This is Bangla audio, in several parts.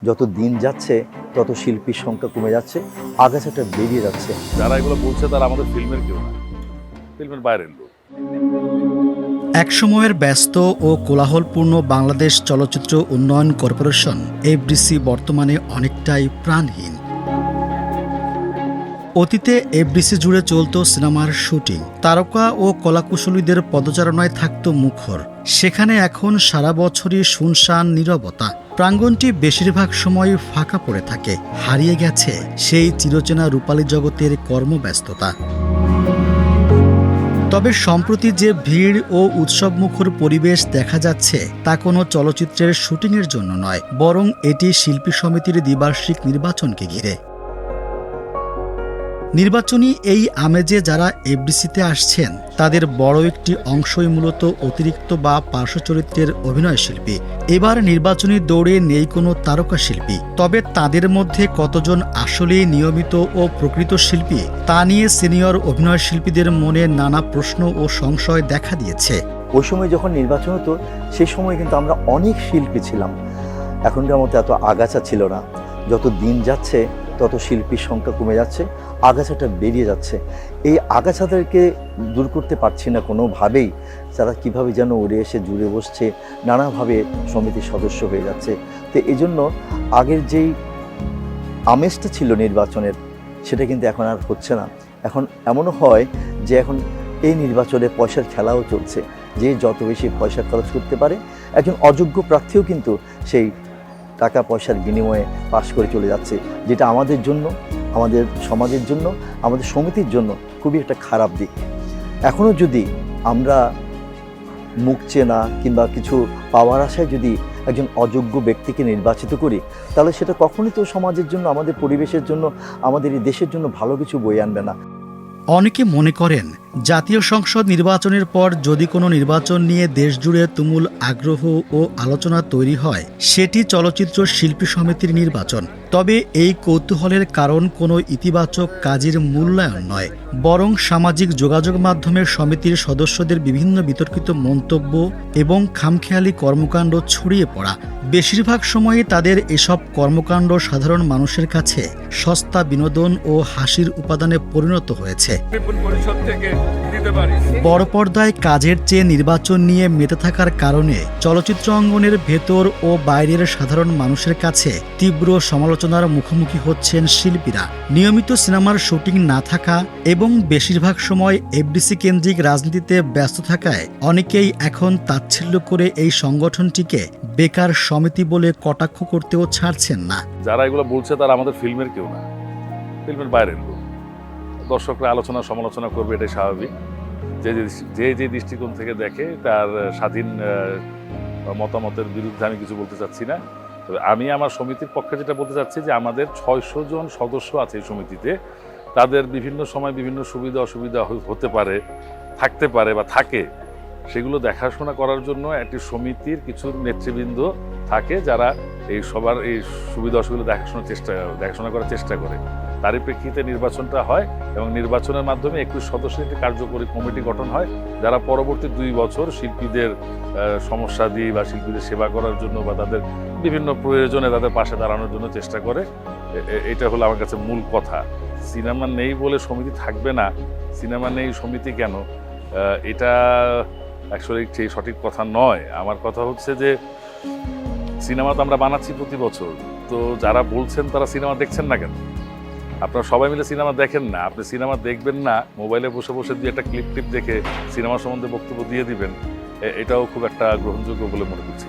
যত দিন যাচ্ছে তত শিল্পীর সংখ্যা কমে যাচ্ছে, আগাছাটা বেরিয়ে যাচ্ছে। যারা এগুলো বলছে তারা আমাদের ফিল্মের কেউ না, ফিল্মের বাইরের লোক। একসময়ের ব্যস্ত ও কোলাহলপূর্ণ বাংলাদেশ চলচ্চিত্র উন্নয়ন কর্পোরেশন এফডিসি বর্তমানে অনেকটাই প্রাণহীন। অতীতে এফডিসি জুড়ে চলত সিনেমার শুটিং, তারকা ও কলাকুশলীদের পদচারণায় থাকত মুখর। সেখানে এখন সারা বছরই শুনশান নীরবতা। প্রাঙ্গণটি বেশিরভাগ সময় ফাঁকা পড়ে থাকে। হারিয়ে গেছে সেই চিরচেনা রূপালী জগতের কর্মব্যস্ততা। তবে সম্প্রতি যে ভিড় ও উৎসবমুখর পরিবেশ দেখা যাচ্ছে তা কোনো চলচ্চিত্রের শুটিংয়ের জন্য নয়, বরং এটি শিল্পী সমিতির দ্বিবার্ষিক নির্বাচনকে ঘিরে। নির্বাচনী এই আমেজে যারা এফডিসিতে আসছেন তাদের বড় একটি অংশই মূলত অতিরিক্ত বা পার্শ্ব চরিত্রের অভিনয় শিল্পী। এবার নির্বাচনী দৌড়ে নেই কোনো তারকা শিল্পী, তবে তাদের মধ্যে কতজন আসলেই নিয়মিত ও প্রকৃত শিল্পী তা নিয়ে সিনিয়র অভিনয় শিল্পীদের মনে নানা প্রশ্ন ও সংশয় দেখা দিয়েছে। ওই সময় যখন নির্বাচন হতো সেই সময় কিন্তু আমরা অনেক শিল্পী ছিলাম, এখনকার মতো এত আগাছা ছিল না। যত দিন যাচ্ছে তত শিল্পীর সংখ্যা কমে যাচ্ছে, আগাছাটা বেরিয়ে যাচ্ছে। এই আগাছাদেরকে দূর করতে পারছি না কোনোভাবেই। তারা কীভাবে যেন উড়ে এসে জুড়ে বসছে, নানাভাবে সমিতির সদস্য হয়ে যাচ্ছে। তো এই জন্য আগের যেই আমেজটা ছিল নির্বাচনের, সেটা কিন্তু এখন আর হচ্ছে না। এখন এমনও হয় যে এখন এই নির্বাচনে পয়সার খেলাও চলছে, যে যত বেশি পয়সা খরচ করতে পারে। একজন অযোগ্য প্রার্থীও কিন্তু সেই টাকা পয়সার বিনিময়ে পাশ করে চলে যাচ্ছে, যেটা আমাদের জন্য, আমাদের সমাজের জন্য, আমাদের সমিতির জন্য খুবই একটা খারাপ দিক। এখনও যদি আমরা মুখ চেনা কিংবা কিছু পাওয়ার আশায় যদি একজন অযোগ্য ব্যক্তিকে নির্বাচিত করি, তাহলে সেটা কখনোই তো সমাজের জন্য, আমাদের পরিবেশের জন্য, আমাদের এই দেশের জন্য ভালো কিছু বয়ে আনবে না। অনেকে মনে করেন জাতীয় সংসদ নির্বাচনের পর যদি কোনো নির্বাচন নিয়ে দেশজুড়ে তুমুল আগ্রহ ও আলোচনা তৈরি হয়, সেটি চলচ্চিত্র শিল্পী সমিতির নির্বাচন। তবে এই কৌতূহলের কারণ কোনো ইতিবাচক কাজের মূল্যায়ন নয়, বরং সামাজিক যোগাযোগ মাধ্যমের সমিতির সদস্যদের বিভিন্ন বিতর্কিত মন্তব্য এবং খামখেয়ালি কর্মকাণ্ড ছড়িয়ে পড়া। বেশিরভাগ সময়ে তাদের এসব কর্মকাণ্ড সাধারণ মানুষের কাছে সস্তা বিনোদন ও হাসির উপাদানে পরিণত হয়েছে। বড় পর্দায় কাজের চেয়ে নির্বাচন নিয়ে মেতে থাকার কারণে চলচ্চিত্র অঙ্গনের ভেতর ও বাইরের সাধারণ মানুষের কাছে তীব্র সমালোচনার মুখোমুখি হচ্ছেন শিল্পীরা। নিয়মিত সিনেমার শুটিং না থাকা এবং বেশিরভাগ সময় এফডিসি কেন্দ্রিক রাজনীতিতে ব্যস্ত থাকায় অনেকেই এখন তাচ্ছিল্য করে এই সংগঠনটিকে বেকার সমিতি বলে কটাক্ষ করতেও ছাড়ছেন না। যারা এগুলো বলছে তারা আমাদের ফিল্মের কেউ না, ফিল্মের বাইরের লোক। দর্শকরা আলোচনা সমালোচনা করবে, এটাই স্বাভাবিক। যে দৃষ্টিকোণ থেকে দেখে তার স্বাধীন মতামতের বিরুদ্ধে আমি কিছু বলতে চাচ্ছি না। তবে আমি আমার সমিতির পক্ষে যেটা বলতে চাচ্ছি যে আমাদের 600 জন সদস্য আছে এই সমিতিতে। তাদের বিভিন্ন সময় বিভিন্ন সুবিধা অসুবিধা হতে পারে, থাকতে পারে বা থাকে। সেগুলো দেখাশোনা করার জন্য একটি সমিতির কিছু নেতৃবৃন্দ থাকে যারা এই সবার এই সুবিধা অসুবিধা দেখাশোনা করার চেষ্টা করে। তারই প্রেক্ষিতে নির্বাচনটা হয় এবং নির্বাচনের মাধ্যমে 21 সদস্যের একটি কার্যকরী কমিটি গঠন হয়, যারা পরবর্তী 2 বছর শিল্পীদের সমস্যাদি বা শিল্পীদের সেবা করার জন্য বা তাদের বিভিন্ন প্রয়োজনে তাদের পাশে দাঁড়ানোর জন্য চেষ্টা করে। এটা হলো আমার কাছে মূল কথা। সিনেমা নেই বলে সমিতি থাকবে না, সিনেমা নেই সমিতি কেন, এটা অ্যাকচুয়ালি সেই সঠিক কথা নয়। আমার কথা হচ্ছে যে সিনেমা তো আমরা বানাচ্ছি প্রতি বছর, তো যারা বলছেন তারা সিনেমা দেখছেন না কেন? আপনারা সবাই মিলে সিনেমা দেখেন না, আপনি সিনেমা দেখবেন না, মোবাইলে বসে বসে দিয়ে একটা ক্লিপ দেখে সিনেমা সম্বন্ধে বক্তব্য দিয়ে দিবেন, এটাও খুব একটা গ্রহণযোগ্য বলে মনে করছি।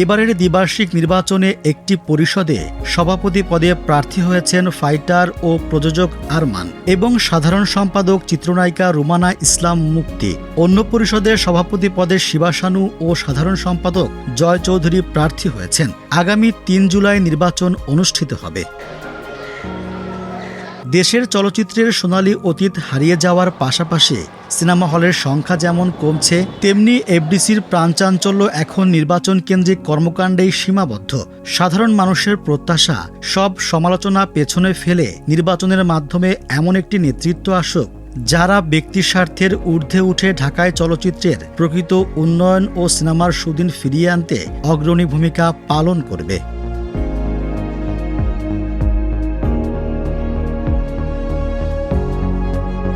এবারের দ্বিবার্ষিক নির্বাচনে একটি পরিষদে সভাপতি পদে প্রার্থী হয়েছেন ফাইটার ও প্রযোজক আরমান এবং সাধারণ সম্পাদক চিত্রনায়িকা রুমানা ইসলাম মুক্তি। অন্য পরিষদের সভাপতি পদে শিবাসানু ও সাধারণ সম্পাদক জয় চৌধুরী প্রার্থী হয়েছেন। আগামী 3 জুলাই নির্বাচন অনুষ্ঠিত হবে। দেশের চলচ্চিত্রের সোনালী অতীত হারিয়ে যাওয়ার পাশাপাশি সিনেমা হলের সংখ্যা যেমন কমছে, তেমনি এফডিসির প্রাণচাঞ্চল্য এখন নির্বাচন কেন্দ্রিক কর্মকাণ্ডেই সীমাবদ্ধ। সাধারণ মানুষের প্রত্যাশা সব সমালোচনা পেছনে ফেলে নির্বাচনের মাধ্যমে এমন একটি নেতৃত্ব আসুক যারা ব্যক্তির স্বার্থের ঊর্ধ্বে উঠে ঢাকায় চলচ্চিত্রের প্রকৃত উন্নয়ন ও সিনেমার সুদিন ফিরিয়ে আনতে অগ্রণী ভূমিকা পালন করবে।